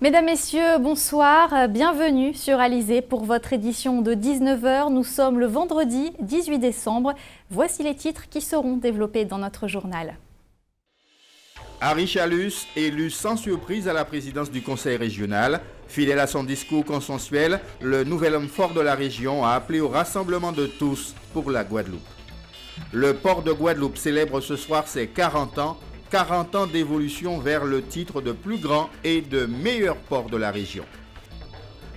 Mesdames, Messieurs, bonsoir, bienvenue sur Alizé pour votre édition de 19h. Nous sommes le vendredi 18 décembre. Voici les titres qui seront développés dans notre journal. Harry Chalus, élu sans surprise à la présidence du Conseil régional. Fidèle à son discours consensuel, le nouvel homme fort de la région a appelé au rassemblement de tous pour la Guadeloupe. Le port de Guadeloupe célèbre ce soir ses 40 ans. 40 ans d'évolution vers le titre de plus grand et de meilleur port de la région.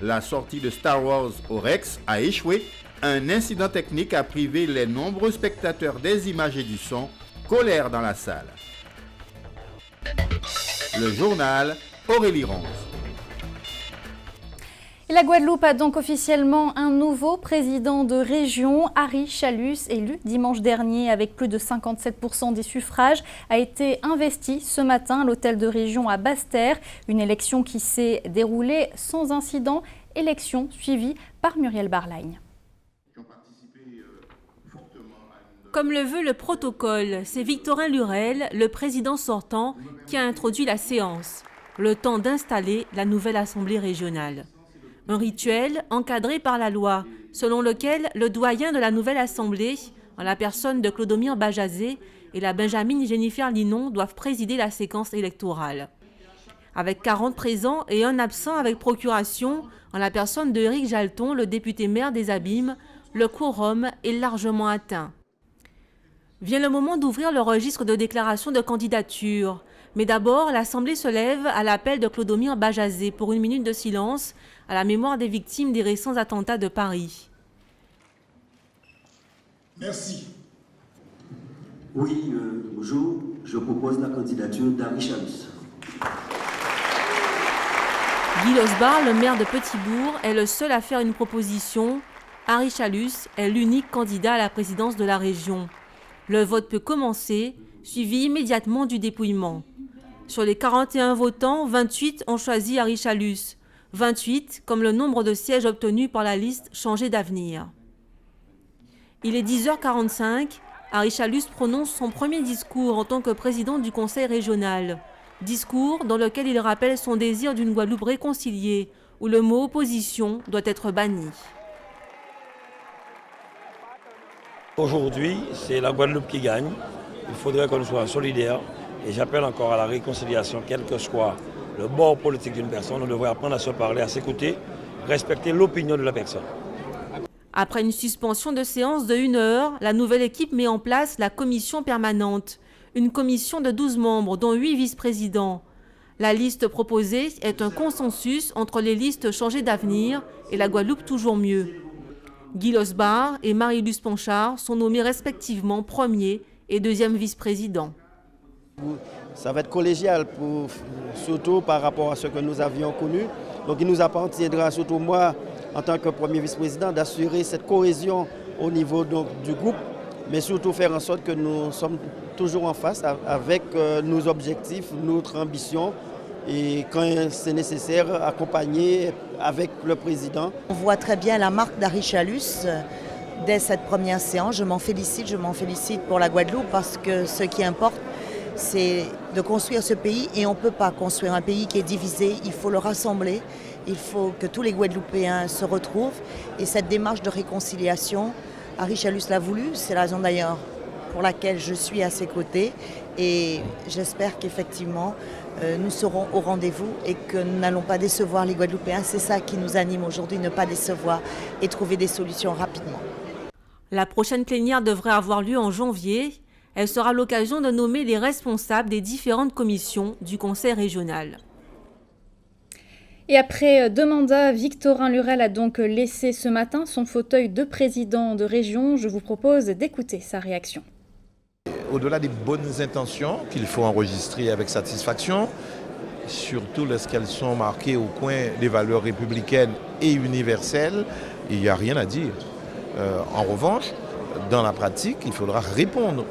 La sortie de Star Wars au Rex a échoué. Un incident technique a privé les nombreux spectateurs des images et du son. Colère dans la salle. Le journal, Aurélie Ronze. La Guadeloupe a donc officiellement un nouveau président de région. Harry Chalus, élu dimanche dernier avec plus de 57% des suffrages, a été investi ce matin à l'hôtel de région à Basse-Terre. Une élection qui s'est déroulée sans incident. Élection suivie par Muriel Barlagne. Comme le veut le protocole, c'est Victorin Lurel, le président sortant, qui a introduit la séance, le temps d'installer la nouvelle assemblée régionale. Un rituel encadré par la loi, selon lequel le doyen de la nouvelle assemblée, en la personne de Clodomir Bajazé et la Benjamine Jennifer Linon, doivent présider la séquence électorale. Avec 40 présents et un absent avec procuration, en la personne de Éric Jalton, le député maire des Abîmes, le quorum est largement atteint. Vient le moment d'ouvrir le registre de déclaration de candidature. Mais d'abord, l'Assemblée se lève à l'appel de Clodomir Bajazé pour une minute de silence à la mémoire des victimes des récents attentats de Paris. Merci. Oui, bonjour. Je propose la candidature d'Harry Chalus. Guy Losbar, le maire de Petit-Bourg, est le seul à faire une proposition. Harry Chalus est l'unique candidat à la présidence de la région. Le vote peut commencer, suivi immédiatement du dépouillement. Sur les 41 votants, 28 ont choisi Harry Chalus. 28 comme le nombre de sièges obtenus par la liste Changer d'avenir. Il est 10h45. Harry Chalus prononce son premier discours en tant que président du Conseil régional. Discours dans lequel il rappelle son désir d'une Guadeloupe réconciliée, où le mot opposition doit être banni. Aujourd'hui, c'est la Guadeloupe qui gagne. Il faudrait que nous soyons solidaires. Et j'appelle encore à la réconciliation, quel que soit le bord politique d'une personne. On devrait apprendre à se parler, à s'écouter, respecter l'opinion de la personne. Après une suspension de séance de 1 heure, la nouvelle équipe met en place la commission permanente. Une commission de 12 membres, dont 8 vice-présidents. La liste proposée est un consensus entre les listes Changer d'avenir et la Guadeloupe toujours mieux. Guy Losbar et Marie-Luce Ponchard sont nommés respectivement premier et deuxième vice-président. Ça va être collégial, surtout par rapport à ce que nous avions connu. Donc il nous appartiendra, surtout moi, en tant que premier vice-président, d'assurer cette cohésion au niveau du groupe, mais surtout faire en sorte que nous sommes toujours en face avec nos objectifs, notre ambition, et quand c'est nécessaire, accompagner avec le président. On voit très bien la marque d'Harry Chalus dès cette première séance. Je m'en félicite pour la Guadeloupe parce que ce qui importe, c'est de construire ce pays et on ne peut pas construire un pays qui est divisé, il faut le rassembler, il faut que tous les Guadeloupéens se retrouvent et cette démarche de réconciliation, Harry Chalus l'a voulu, c'est la raison d'ailleurs pour laquelle je suis à ses côtés et j'espère qu'effectivement nous serons au rendez-vous et que nous n'allons pas décevoir les Guadeloupéens. C'est ça qui nous anime aujourd'hui, ne pas décevoir et trouver des solutions rapidement. La prochaine plénière devrait avoir lieu en janvier. Elle sera l'occasion de nommer les responsables des différentes commissions du Conseil régional. Et après 2 mandats, Victorin Lurel a donc laissé ce matin son fauteuil de président de région. Je vous propose d'écouter sa réaction. Au-delà des bonnes intentions qu'il faut enregistrer avec satisfaction, surtout lorsqu'elles sont marquées au coin des valeurs républicaines et universelles, il n'y a rien à dire. En revanche, dans la pratique, il faudra répondre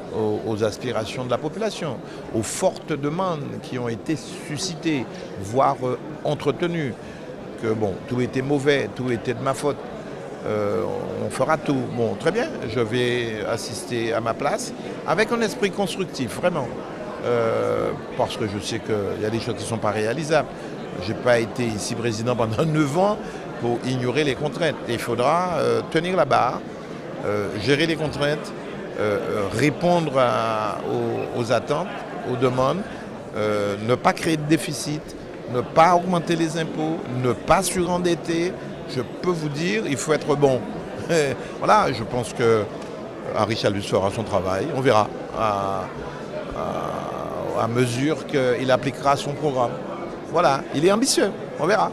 aux aspirations de la population, aux fortes demandes qui ont été suscitées, voire entretenues, que bon, tout était mauvais, tout était de ma faute. On fera tout. Bon, très bien, je vais assister à ma place avec un esprit constructif, vraiment. Parce que je sais qu'il y a des choses qui ne sont pas réalisables. Je n'ai pas été ici président pendant 9 ans pour ignorer les contraintes. Il faudra tenir la barre, gérer les contraintes, répondre aux attentes, aux demandes, ne pas créer de déficit, ne pas augmenter les impôts, ne pas surendetter. Je peux vous dire, il faut être bon. Voilà, je pense que Harry Chalus fera son travail. On verra à mesure qu'il appliquera son programme. Voilà, il est ambitieux, on verra.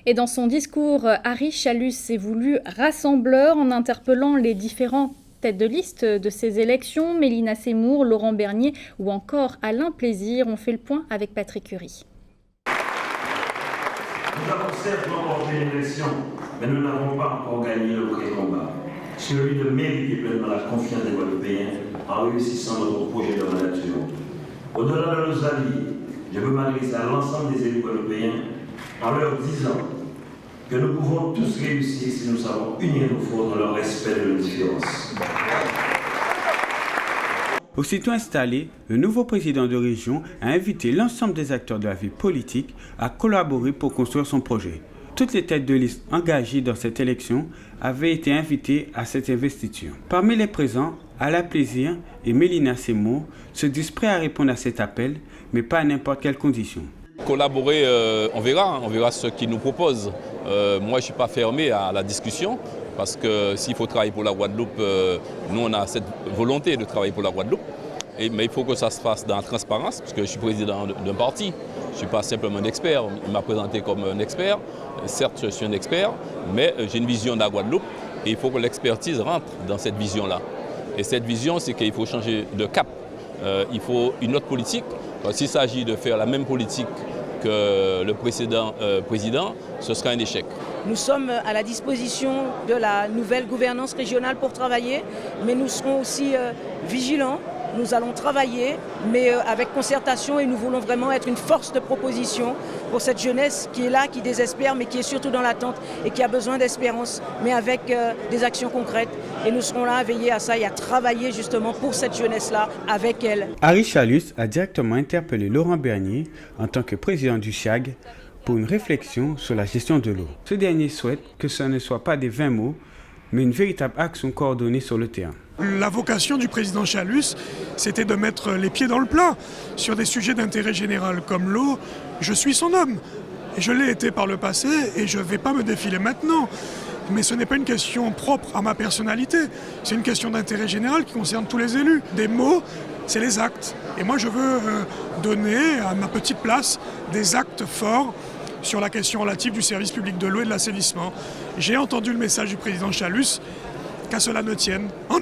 Et dans son discours, Harry Chalus s'est voulu rassembleur en interpellant les différents têtes de liste de ces élections, Mélina Seymour, Laurent Bernier ou encore Alain Plaisir. On fait le point avec Patrick Curie. Nous avons certes remporté l'élection, mais nous n'avons pas encore gagné le vrai combat. Celui de mériter pleinement la confiance des Guadeloupéens en réussissant notre projet de mandature. Au-delà de nos alliés, je veux m'adresser à l'ensemble des élus guadeloupéens en leur disant que nous pouvons tous réussir si nous savons unir nos forces dans le respect de nos différences. Aussitôt installé, le nouveau président de région a invité l'ensemble des acteurs de la vie politique à collaborer pour construire son projet. Toutes les têtes de liste engagées dans cette élection avaient été invitées à cette investiture. Parmi les présents, Alain Plaisir et Mélina Seymour se disent prêts à répondre à cet appel, mais pas à n'importe quelle condition. Collaborer, on verra ce qu'ils nous proposent. Moi, je ne suis pas fermé à la discussion, parce que s'il faut travailler pour la Guadeloupe, nous, on a cette volonté de travailler pour la Guadeloupe. Mais il faut que ça se fasse dans la transparence, parce que je suis président d'un parti. Je ne suis pas simplement un expert. Il m'a présenté comme un expert. Certes, je suis un expert, mais j'ai une vision de la Guadeloupe et il faut que l'expertise rentre dans cette vision-là. Et cette vision, c'est qu'il faut changer de cap. Il faut une autre politique. S'il s'agit de faire la même politique que le précédent président, ce sera un échec. Nous sommes à la disposition de la nouvelle gouvernance régionale pour travailler, mais nous serons aussi vigilants. Nous allons travailler, mais avec concertation, et nous voulons vraiment être une force de proposition pour cette jeunesse qui est là, qui désespère, mais qui est surtout dans l'attente et qui a besoin d'espérance, mais avec des actions concrètes. Et nous serons là à veiller à ça et à travailler justement pour cette jeunesse-là, avec elle. Harry Chalus a directement interpellé Laurent Bernier en tant que président du CHAG pour une réflexion sur la gestion de l'eau. Ce dernier souhaite que ce ne soit pas des vains mots, mais une véritable action coordonnée sur le terrain. La vocation du président Chalus, c'était de mettre les pieds dans le plat sur des sujets d'intérêt général comme l'eau. Je suis son homme, et je l'ai été par le passé, et je ne vais pas me défiler maintenant. Mais ce n'est pas une question propre à ma personnalité, c'est une question d'intérêt général qui concerne tous les élus. Des mots, c'est les actes. Et moi, je veux donner à ma petite place des actes forts sur la question relative du service public de l'eau et de l'assainissement. J'ai entendu le message du président Chalus, qu'à cela ne tienne. En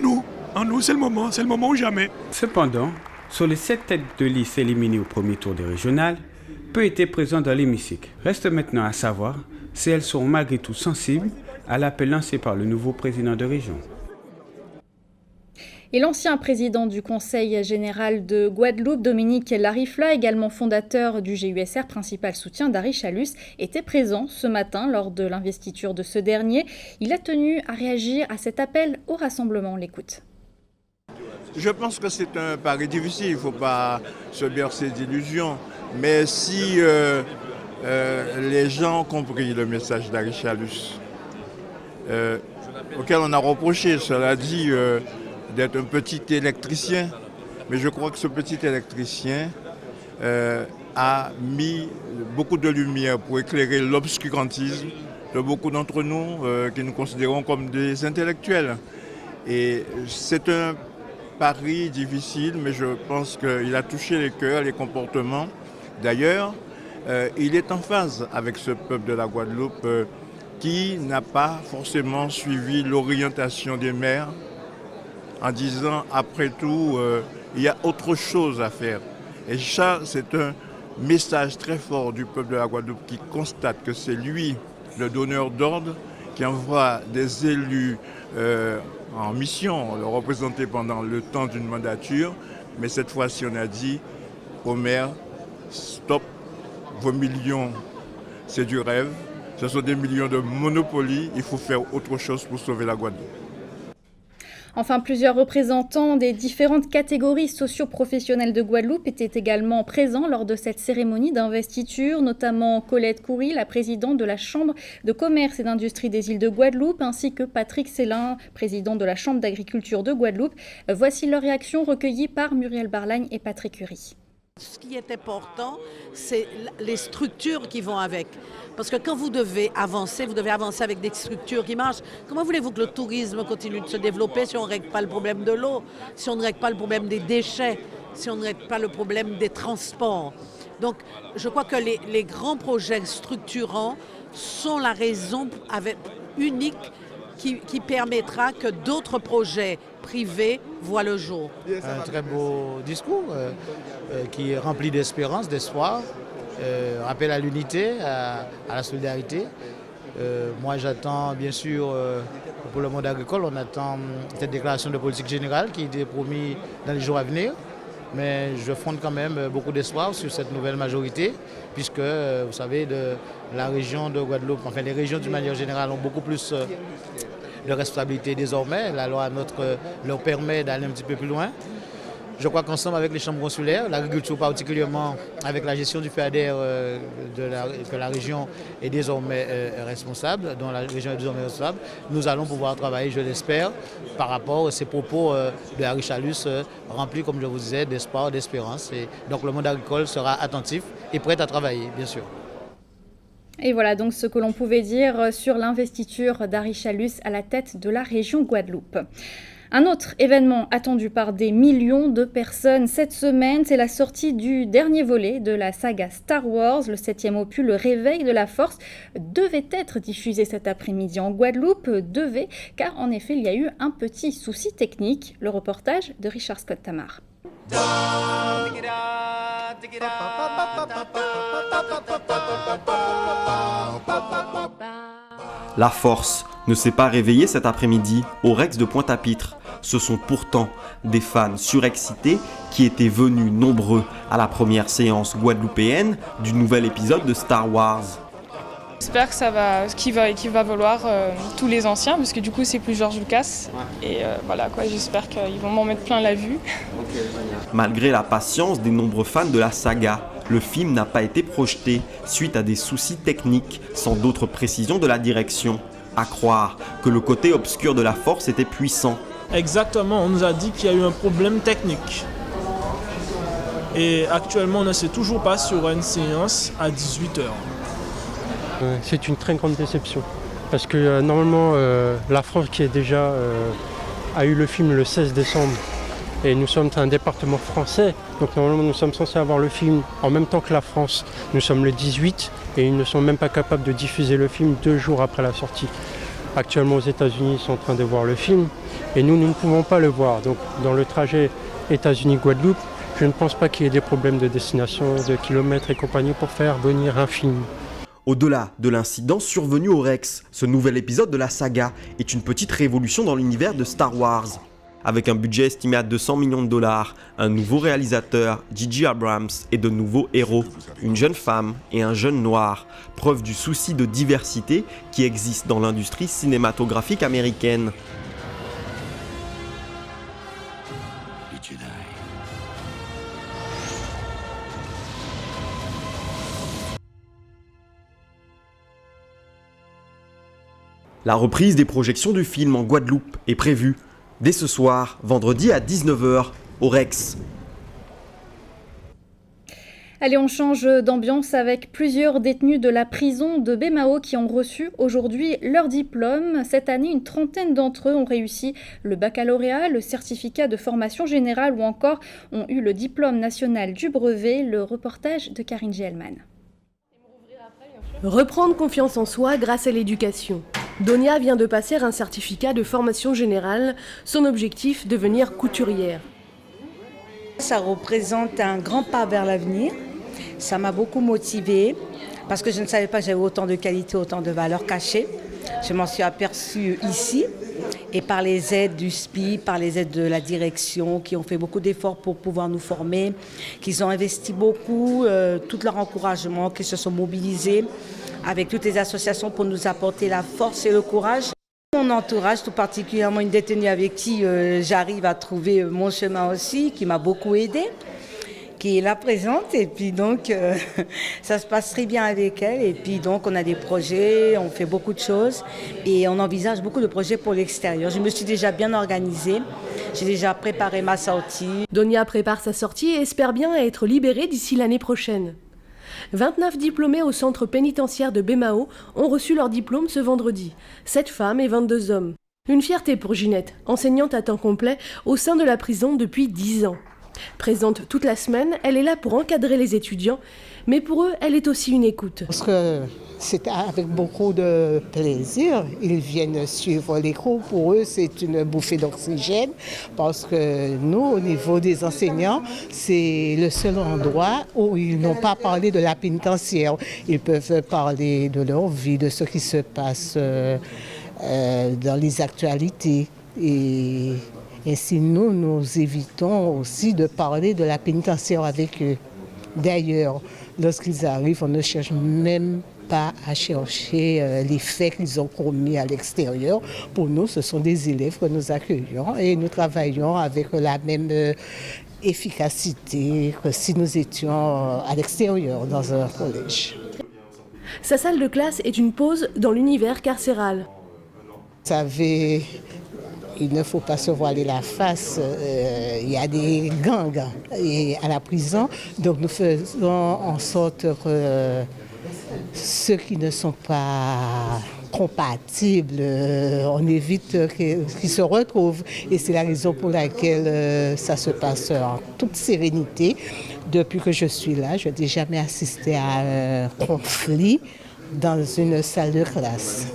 nous, c'est le moment ou jamais. Cependant, sur les 7 têtes de liste éliminées au premier tour des régionales, peu étaient présents dans l'hémicycle. Reste maintenant à savoir si elles seront malgré tout sensibles à l'appel lancé par le nouveau président de région. Et l'ancien président du Conseil général de Guadeloupe, Dominique Larifla, également fondateur du GUSR, principal soutien d'Harry Chalus, était présent ce matin lors de l'investiture de ce dernier. Il a tenu à réagir à cet appel au rassemblement. On l'écoute. Je pense que c'est un pari difficile, il ne faut pas se bercer d'illusions. Mais si les gens ont compris le message d'Harry Chalus, auquel on a reproché, cela dit, d'être un petit électricien, mais je crois que ce petit électricien a mis beaucoup de lumière pour éclairer l'obscurantisme de beaucoup d'entre nous que nous considérons comme des intellectuels. Et c'est un pari difficile, mais je pense qu'il a touché les cœurs, les comportements. D'ailleurs, il est en phase avec ce peuple de la Guadeloupe qui n'a pas forcément suivi l'orientation des maires en disant, après tout, il y a autre chose à faire. Et ça, c'est un message très fort du peuple de la Guadeloupe qui constate que c'est lui, le donneur d'ordre, qui envoie des élus en mission, le représenter pendant le temps d'une mandature. Mais cette fois-ci, on a dit aux maires, stop, vos millions, c'est du rêve. Ce sont des millions de monopoly, il faut faire autre chose pour sauver la Guadeloupe. Enfin, plusieurs représentants des différentes catégories socio-professionnelles de Guadeloupe étaient également présents lors de cette cérémonie d'investiture, notamment Colette Coury, la présidente de la Chambre de commerce et d'industrie des îles de Guadeloupe, ainsi que Patrick Célin, président de la Chambre d'agriculture de Guadeloupe. Voici leurs réactions recueillies par Muriel Barlagne et Patrick Curie. Ce qui est important, c'est les structures qui vont avec. Parce que quand vous devez avancer avec des structures qui marchent. Comment voulez-vous que le tourisme continue de se développer si on ne règle pas le problème de l'eau, si on ne règle pas le problème des déchets, si on ne règle pas le problème des transports? Donc, je crois que les grands projets structurants sont la raison unique qui permettra que d'autres projets privés voient le jour. Un très beau discours qui est rempli d'espérance, d'espoir, rappel à l'unité, à la solidarité. Moi j'attends bien sûr pour le monde agricole, on attend cette déclaration de politique générale qui est promise dans les jours à venir. Mais je fonde quand même beaucoup d'espoir sur cette nouvelle majorité, puisque vous savez, la région de Guadeloupe, enfin les régions d'une manière générale ont beaucoup plus de responsabilités désormais. La loi leur permet d'aller un petit peu plus loin. Je crois qu'ensemble avec les chambres consulaires, l'agriculture particulièrement avec la gestion du FEADER que la région est désormais responsable, dont la région est désormais responsable, nous allons pouvoir travailler, je l'espère, par rapport à ces propos de Harry Chalus remplis, comme je vous disais, d'espoir, d'espérance. Et donc le monde agricole sera attentif et prêt à travailler, bien sûr. Et voilà donc ce que l'on pouvait dire sur l'investiture d'Harry Chalus à la tête de la région Guadeloupe. Un autre événement attendu par des millions de personnes cette semaine, c'est la sortie du dernier volet de la saga Star Wars. Le 7e opus, Le Réveil de la Force, devait être diffusé cet après-midi en Guadeloupe. Car en effet, il y a eu un petit souci technique. Le reportage de Richard Scott Tamar. La Force ne s'est pas réveillée cet après-midi au Rex de Pointe-à-Pitre. Ce sont pourtant des fans surexcités qui étaient venus nombreux à la première séance guadeloupéenne du nouvel épisode de Star Wars. J'espère que qu'il va valoir tous les anciens, parce que du coup c'est plus George Lucas. Et voilà quoi, j'espère qu'ils vont m'en mettre plein la vue. Malgré la patience des nombreux fans de la saga, le film n'a pas été projeté suite à des soucis techniques, sans d'autres précisions de la direction. À croire que le côté obscur de la Force était puissant. Exactement, on nous a dit qu'il y a eu un problème technique. Et actuellement, on ne sait toujours pas sur une séance à 18h. C'est une très grande déception. Parce que normalement, la France qui est déjà a eu le film le 16 décembre. Et nous sommes un département français. Donc normalement, nous sommes censés avoir le film en même temps que la France. Nous sommes le 18 et ils ne sont même pas capables de diffuser le film 2 jours après la sortie. Actuellement, aux États-Unis, ils sont en train de voir le film. Et nous ne pouvons pas le voir. Donc dans le trajet États-Unis-Guadeloupe, je ne pense pas qu'il y ait des problèmes de destination, de kilomètres et compagnie pour faire venir un film. Au-delà de l'incident survenu au Rex, ce nouvel épisode de la saga est une petite révolution dans l'univers de Star Wars. Avec un budget estimé à 200 millions de dollars, un nouveau réalisateur, J.J. Abrams, et de nouveaux héros, une jeune femme et un jeune noir, preuve du souci de diversité qui existe dans l'industrie cinématographique américaine. La reprise des projections du film en Guadeloupe est prévue dès ce soir, vendredi à 19h, au Rex. Allez, on change d'ambiance avec plusieurs détenus de la prison de Bémao qui ont reçu aujourd'hui leur diplôme. Cette année, une trentaine d'entre eux ont réussi le baccalauréat, le certificat de formation générale ou encore ont eu le diplôme national du brevet. Le reportage de Karine Gielman. Reprendre confiance en soi grâce à l'éducation. Donia vient de passer un certificat de formation générale. Son objectif, devenir couturière. Ça représente un grand pas vers l'avenir. Ça m'a beaucoup motivée parce que je ne savais pas que j'avais autant de qualités, autant de valeurs cachées. Je m'en suis aperçue ici et par les aides du SPI, par les aides de la direction qui ont fait beaucoup d'efforts pour pouvoir nous former, qu'ils ont investi beaucoup, tout leur encouragement, qu'ils se sont mobilisés avec toutes les associations pour nous apporter la force et le courage. Mon entourage, tout particulièrement une détenue avec qui j'arrive à trouver mon chemin aussi, qui m'a beaucoup aidée, qui est là présente, et puis donc ça se passe très bien avec elle, et puis donc on a des projets, on fait beaucoup de choses et on envisage beaucoup de projets pour l'extérieur. Je me suis déjà bien organisée, j'ai déjà préparé ma sortie. Donia prépare sa sortie et espère bien être libérée d'ici l'année prochaine. 29 diplômés au centre pénitentiaire de Bémao ont reçu leur diplôme ce vendredi, 7 femmes et 22 hommes. Une fierté pour Ginette, enseignante à temps complet au sein de la prison depuis 10 ans. Présente toute la semaine, elle est là pour encadrer les étudiants, mais pour eux, elle est aussi une écoute. Parce que c'est avec beaucoup de plaisir, ils viennent suivre les cours. Pour eux, c'est une bouffée d'oxygène, parce que nous, au niveau des enseignants, c'est le seul endroit où ils n'ont pas parlé de la pénitentiaire. Ils peuvent parler de leur vie, de ce qui se passe dans les actualités. Et ainsi, nous évitons aussi de parler de la pénitentiaire avec eux. D'ailleurs, lorsqu'ils arrivent, on ne cherche même pas à chercher les faits qu'ils ont commis à l'extérieur. Pour nous, ce sont des élèves que nous accueillons et nous travaillons avec la même efficacité que si nous étions à l'extérieur dans un collège. Sa salle de classe est une pause dans l'univers carcéral. Vous savez, il ne faut pas se voiler la face, il y a des gangs à la prison, donc nous faisons en sorte que ceux qui ne sont pas compatibles, on évite qu'ils se retrouvent. Et c'est la raison pour laquelle ça se passe en toute sérénité. Depuis que je suis là, je n'ai jamais assisté à un conflit dans une salle de classe.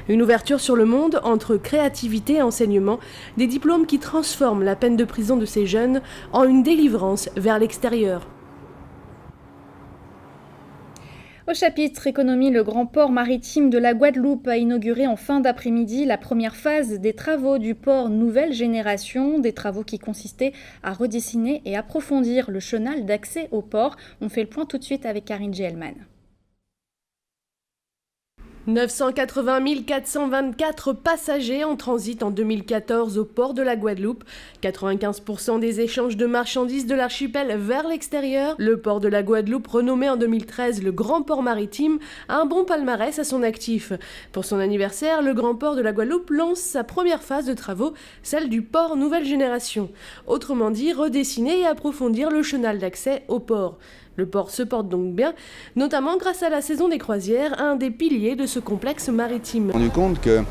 Une ouverture sur le monde entre créativité et enseignement, des diplômes qui transforment la peine de prison de ces jeunes en une délivrance vers l'extérieur. Au chapitre économie, le grand port maritime de la Guadeloupe a inauguré en fin d'après-midi la première phase des travaux du port Nouvelle Génération, des travaux qui consistaient à redessiner et approfondir le chenal d'accès au port. On fait le point tout de suite avec Karine Gelman. 980 424 passagers en transit en 2014 au port de la Guadeloupe. 95% des échanges de marchandises de l'archipel vers l'extérieur. Le port de la Guadeloupe, renommé en 2013 le Grand Port Maritime, a un bon palmarès à son actif. Pour son anniversaire, le Grand Port de la Guadeloupe lance sa première phase de travaux, celle du port Nouvelle Génération. Autrement dit, redessiner et approfondir le chenal d'accès au port. Le port se porte donc bien, notamment grâce à la saison des croisières, un des piliers de ce complexe maritime. On s'est rendu compte que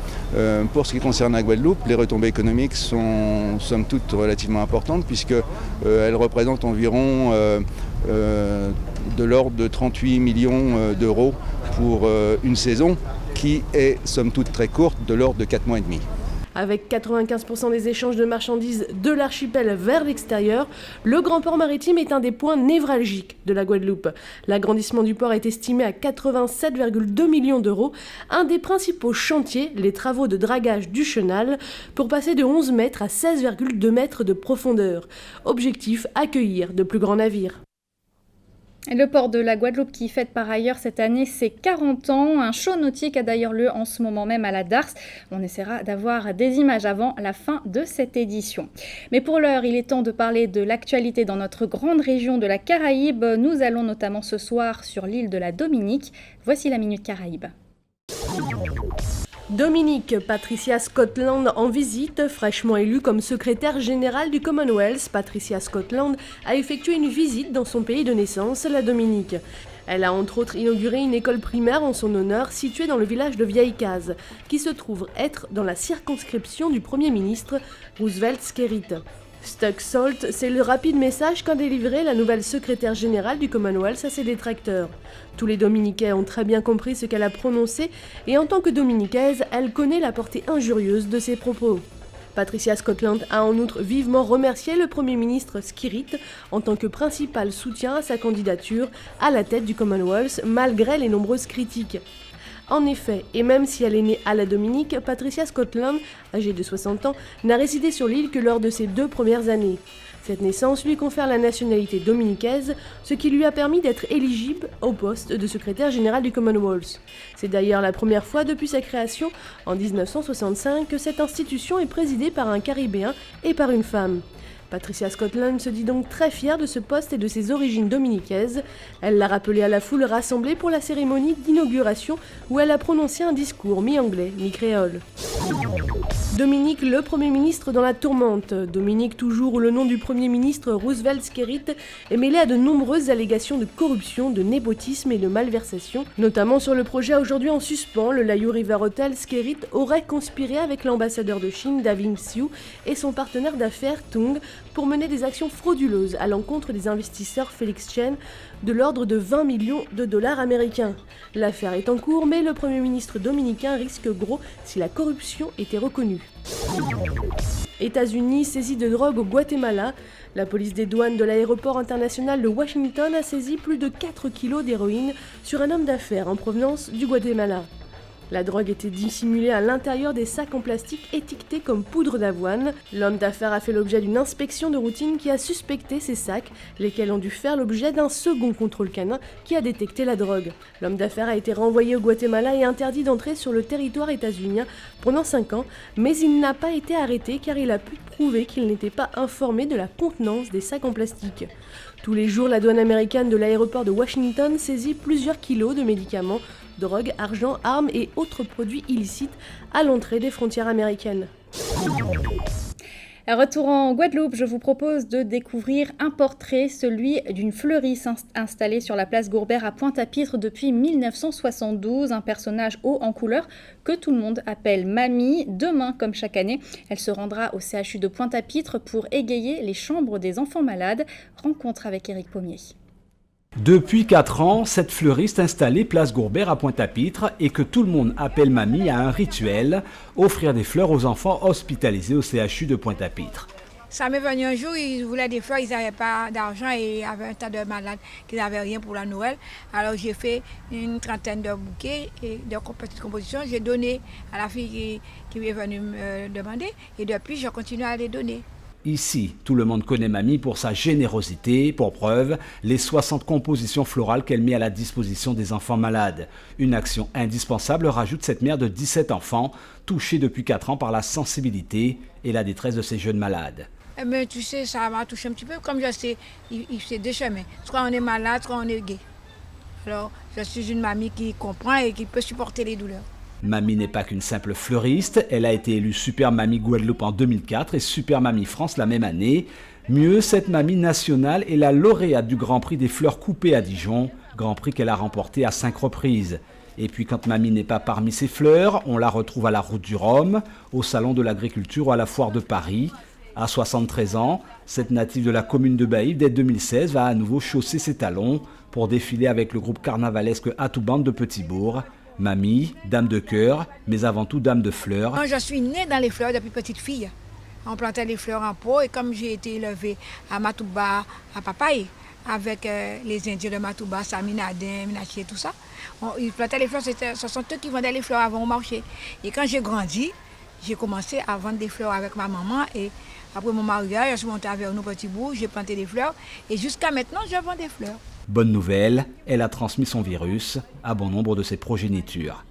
pour ce qui concerne la Guadeloupe, les retombées économiques sont somme toute relativement importantes puisqu'elles représentent environ de l'ordre de 38 millions d'euros pour une saison qui est somme toute très courte, de l'ordre de 4 mois et demi. Avec 95% des échanges de marchandises de l'archipel vers l'extérieur, le Grand Port Maritime est un des points névralgiques de la Guadeloupe. L'agrandissement du port est estimé à 87,2 millions d'euros. Un des principaux chantiers, les travaux de dragage du chenal, pour passer de 11 mètres à 16,2 mètres de profondeur. Objectif, accueillir de plus grands navires. Le port de la Guadeloupe qui fête par ailleurs cette année ses 40 ans. Un show nautique a d'ailleurs lieu en ce moment même à la Darse. On essaiera d'avoir des images avant la fin de cette édition. Mais pour l'heure, il est temps de parler de l'actualité dans notre grande région de la Caraïbe. Nous allons notamment ce soir sur l'île de la Dominique. Voici la Minute Caraïbe. Dominique, Patricia Scotland en visite, fraîchement élue comme secrétaire générale du Commonwealth. Patricia Scotland a effectué une visite dans son pays de naissance, la Dominique. Elle a entre autres inauguré une école primaire en son honneur située dans le village de Vieille-Case, qui se trouve être dans la circonscription du Premier ministre Roosevelt Skerrit. Stuck Salt, c'est le rapide message qu'a délivré la nouvelle secrétaire générale du Commonwealth à ses détracteurs. Tous les Dominicains ont très bien compris ce qu'elle a prononcé et en tant que Dominicaise, elle connaît la portée injurieuse de ses propos. Patricia Scotland a en outre vivement remercié le Premier ministre Skerrit en tant que principal soutien à sa candidature à la tête du Commonwealth malgré les nombreuses critiques. En effet, et même si elle est née à la Dominique, Patricia Scotland, âgée de 60 ans, n'a résidé sur l'île que lors de ses 2 premières années. Cette naissance lui confère la nationalité dominicaise, ce qui lui a permis d'être éligible au poste de secrétaire général du Commonwealth. C'est d'ailleurs la première fois depuis sa création, en 1965, que cette institution est présidée par un Caribéen et par une femme. Patricia Scotland se dit donc très fière de ce poste et de ses origines dominicaines. Elle l'a rappelé à la foule rassemblée pour la cérémonie d'inauguration où elle a prononcé un discours mi-anglais, mi-créole. Dominique, le Premier ministre dans la tourmente. Dominique, toujours où le nom du Premier ministre Roosevelt Skerrit est mêlé à de nombreuses allégations de corruption, de népotisme et de malversation. Notamment sur le projet aujourd'hui en suspens, le Layou River Hotel, Skerrit aurait conspiré avec l'ambassadeur de Chine, Davin Xiu, et son partenaire d'affaires, Tung, pour mener des actions frauduleuses à l'encontre des investisseurs Felix Chen de l'ordre de 20 millions de dollars américains. L'affaire est en cours, mais le Premier ministre dominicain risque gros si la corruption était reconnue. États-Unis, saisie de drogue au Guatemala. La police des douanes de l'aéroport international de Washington a saisi plus de 4 kilos d'héroïne sur un homme d'affaires en provenance du Guatemala. La drogue était dissimulée à l'intérieur des sacs en plastique étiquetés comme poudre d'avoine. L'homme d'affaires a fait l'objet d'une inspection de routine qui a suspecté ces sacs, lesquels ont dû faire l'objet d'un second contrôle canin qui a détecté la drogue. L'homme d'affaires a été renvoyé au Guatemala et interdit d'entrer sur le territoire états-unien pendant 5 ans, mais il n'a pas été arrêté car il a pu prouver qu'il n'était pas informé de la contenance des sacs en plastique. Tous les jours, la douane américaine de l'aéroport de Washington saisit plusieurs kilos de médicaments, drogue, argent, armes et autres produits illicites à l'entrée des frontières américaines. Retour en Guadeloupe, je vous propose de découvrir un portrait, celui d'une fleuriste installée sur la place Gourbert à Pointe-à-Pitre depuis 1972, un personnage haut en couleur que tout le monde appelle Mamie. Demain, comme chaque année, elle se rendra au CHU de Pointe-à-Pitre pour égayer les chambres des enfants malades. Rencontre avec Éric Pommier. Depuis 4 ans, cette fleuriste installée place Gourbert à Pointe-à-Pitre et que tout le monde appelle Mamie a un rituel, offrir des fleurs aux enfants hospitalisés au CHU de Pointe-à-Pitre. Ça m'est venu un jour, ils voulaient des fleurs, ils n'avaient pas d'argent et il y avait un tas de malades qui n'avaient rien pour la Noël. Alors j'ai fait une trentaine de bouquets et de petites compositions. J'ai donné à la fille qui est venue me demander et depuis je continue à les donner. Ici, tout le monde connaît Mamie pour sa générosité, pour preuve, les 60 compositions florales qu'elle met à la disposition des enfants malades. Une action indispensable, rajoute cette mère de 17 enfants, touchée depuis 4 ans par la sensibilité et la détresse de ces jeunes malades. Mais tu sais, ça m'a touché un petit peu, comme je sais, c'est deux chemins. Soit on est malade, soit on est gay. Alors, je suis une mamie qui comprend et qui peut supporter les douleurs. Mamie n'est pas qu'une simple fleuriste, elle a été élue Super Mamie Guadeloupe en 2004 et Super Mamie France la même année. Mieux, cette mamie nationale est la lauréate du Grand Prix des fleurs coupées à Dijon, Grand Prix qu'elle a remporté à 5 reprises. Et puis quand Mamie n'est pas parmi ses fleurs, on la retrouve à la Route du Rhum, au Salon de l'Agriculture ou à la Foire de Paris. À 73 ans, cette native de la commune de Baïf, dès 2016, va à nouveau chausser ses talons pour défiler avec le groupe carnavalesque Atoubande de Petit-Bourg. Mamie, dame de cœur, mais avant tout dame de fleurs. Moi, je suis née dans les fleurs depuis petite fille. On plantait les fleurs en pot et comme j'ai été élevée à Matouba, à Papaye, avec les Indiens de Matouba, Saminadin, Minachi et tout ça, ils plantaient les fleurs, ce sont eux qui vendaient les fleurs avant au marché. Et quand j'ai grandi, j'ai commencé à vendre des fleurs avec ma maman et après mon mariage, je suis montée vers nos petits bouts, j'ai planté des fleurs et jusqu'à maintenant, je vends des fleurs. Bonne nouvelle, elle a transmis son virus à bon nombre de ses progénitures.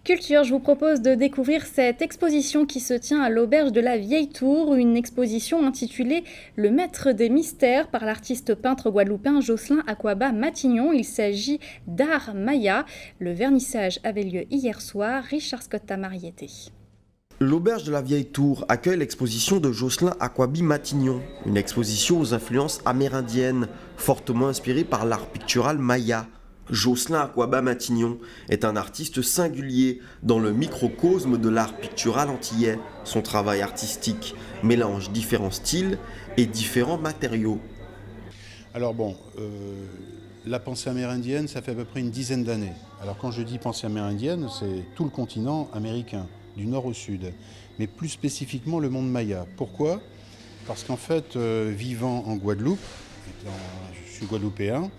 Culture, je vous propose de découvrir cette exposition qui se tient à l'auberge de la Vieille Tour, une exposition intitulée « Le maître des mystères » par l'artiste peintre guadeloupéen Jocelyn Aquaba Matignon. Il s'agit d'art maya. Le vernissage avait lieu hier soir. Richard Scott Tamar y était. L'auberge de la Vieille Tour accueille l'exposition de Jocelyn Aquabi Matignon, une exposition aux influences amérindiennes, fortement inspirée par l'art pictural maya. Jocelyn Aquaba Matignon est un artiste singulier dans le microcosme de l'art pictural antillais. Son travail artistique mélange différents styles et différents matériaux. Alors bon, la pensée amérindienne, ça fait à peu près une dizaine d'années. Alors quand je dis pensée amérindienne, c'est tout le continent américain, du nord au sud, mais plus spécifiquement le monde maya. Pourquoi ? Parce qu'en fait, vivant en Guadeloupe, je suis guadeloupéen,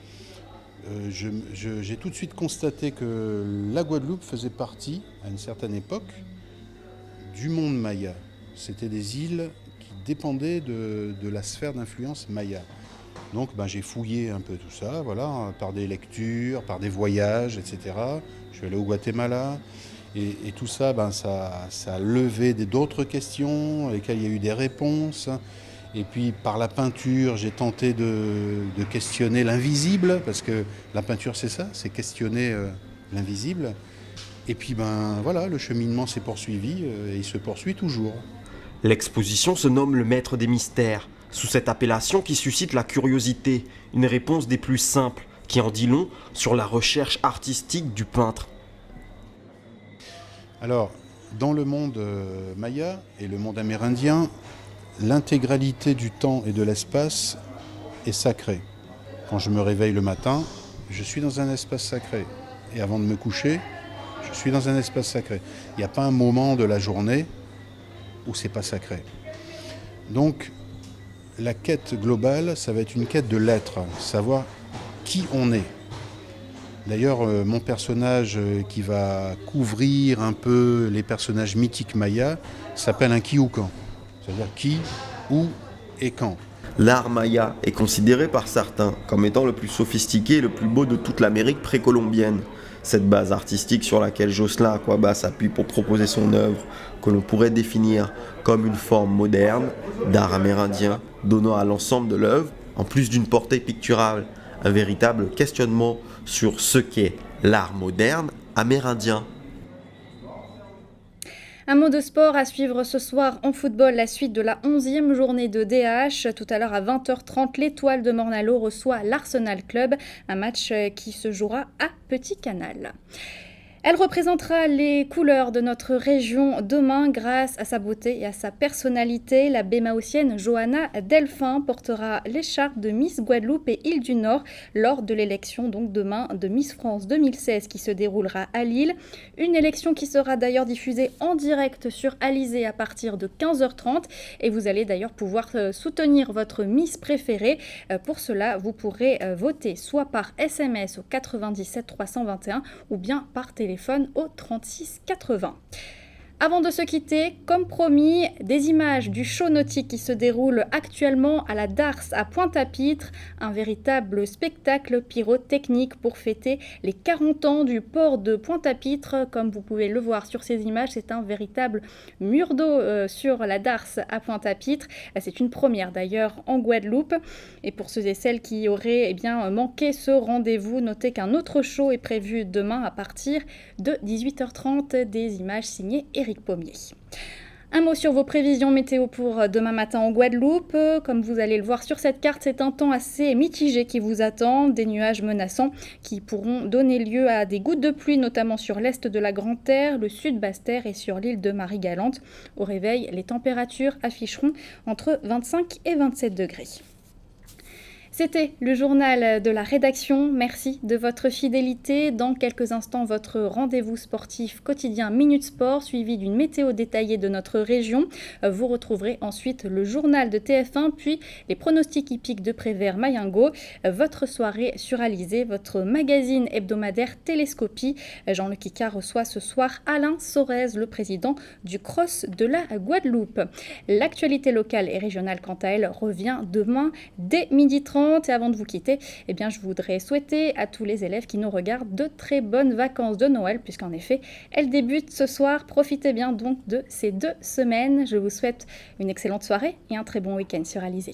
j'ai tout de suite constaté que la Guadeloupe faisait partie, à une certaine époque, du monde maya. C'était des îles qui dépendait de la sphère d'influence maya. Donc j'ai fouillé un peu tout ça, voilà, par des lectures, par des voyages, etc. Je suis allé au Guatemala et tout ça, ça a levé d'autres questions, lesquelles il y a eu des réponses. Et puis par la peinture, j'ai tenté de questionner l'invisible, parce que la peinture c'est ça, c'est questionner l'invisible. Et puis voilà, le cheminement s'est poursuivi et il se poursuit toujours. L'exposition se nomme Le Maître des Mystères, sous cette appellation qui suscite la curiosité, une réponse des plus simples, qui en dit long sur la recherche artistique du peintre. Alors, dans le monde maya et le monde amérindien, l'intégralité du temps et de l'espace est sacrée. Quand je me réveille le matin, je suis dans un espace sacré. Et avant de me coucher, je suis dans un espace sacré. Il n'y a pas un moment de la journée où c'est pas sacré. Donc, la quête globale, ça va être une quête de l'être, savoir qui on est. D'ailleurs, mon personnage qui va couvrir un peu les personnages mythiques mayas s'appelle un qui ou quand. C'est-à-dire qui, où et quand. L'art maya est considéré par certains comme étant le plus sophistiqué et le plus beau de toute l'Amérique précolombienne. Cette base artistique sur laquelle Jocelyn Aquaba s'appuie pour proposer son œuvre, que l'on pourrait définir comme une forme moderne d'art amérindien, donnant à l'ensemble de l'œuvre, en plus d'une portée picturale, un véritable questionnement sur ce qu'est l'art moderne amérindien. Un mot de sport à suivre ce soir en football, la suite de la 11e journée de DH. Tout à l'heure à 20h30, l'Étoile de Morne-à-l'Eau reçoit l'Arsenal Club, un match qui se jouera à Petit Canal. Elle représentera les couleurs de notre région demain grâce à sa beauté et à sa personnalité. La bémaotienne Johanna Delphin portera l'écharpe de Miss Guadeloupe et Île-du-Nord lors de l'élection donc demain de Miss France 2016 qui se déroulera à Lille. Une élection qui sera d'ailleurs diffusée en direct sur Alizé à partir de 15h30 et vous allez d'ailleurs pouvoir soutenir votre Miss préférée. Pour cela, vous pourrez voter soit par SMS au 97 321 ou bien par téléphone au 36 80. Avant de se quitter, comme promis, des images du show nautique qui se déroule actuellement à la Darse à Pointe-à-Pitre, un véritable spectacle pyrotechnique pour fêter les 40 ans du port de Pointe-à-Pitre. Comme vous pouvez le voir sur ces images, c'est un véritable mur d'eau sur la Darse à Pointe-à-Pitre. C'est une première d'ailleurs en Guadeloupe. Et pour ceux et celles qui auraient manqué ce rendez-vous, notez qu'un autre show est prévu demain à partir de 18h30, des images signées Éric Pommier. Un mot sur vos prévisions météo pour demain matin en Guadeloupe. Comme vous allez le voir sur cette carte, c'est un temps assez mitigé qui vous attend. Des nuages menaçants qui pourront donner lieu à des gouttes de pluie, notamment sur l'est de la Grande-Terre, le sud Basse-Terre et sur l'île de Marie-Galante. Au réveil, les températures afficheront entre 25 et 27 degrés. C'était le journal de la rédaction. Merci de votre fidélité. Dans quelques instants, votre rendez-vous sportif quotidien Minute Sport, suivi d'une météo détaillée de notre région. Vous retrouverez ensuite le journal de TF1, puis les pronostics hippiques de Prévert-Mayengo. Votre soirée sur Alizé, votre magazine hebdomadaire Télescopie. Jean-Luc Icard reçoit ce soir Alain Sorez, le président du Cross de la Guadeloupe. L'actualité locale et régionale, quant à elle, revient demain dès 12h30. Et avant de vous quitter, je voudrais souhaiter à tous les élèves qui nous regardent de très bonnes vacances de Noël, puisqu'en effet, elles débutent ce soir. Profitez bien donc de ces 2 semaines. Je vous souhaite une excellente soirée et un très bon week-end sur Alizé.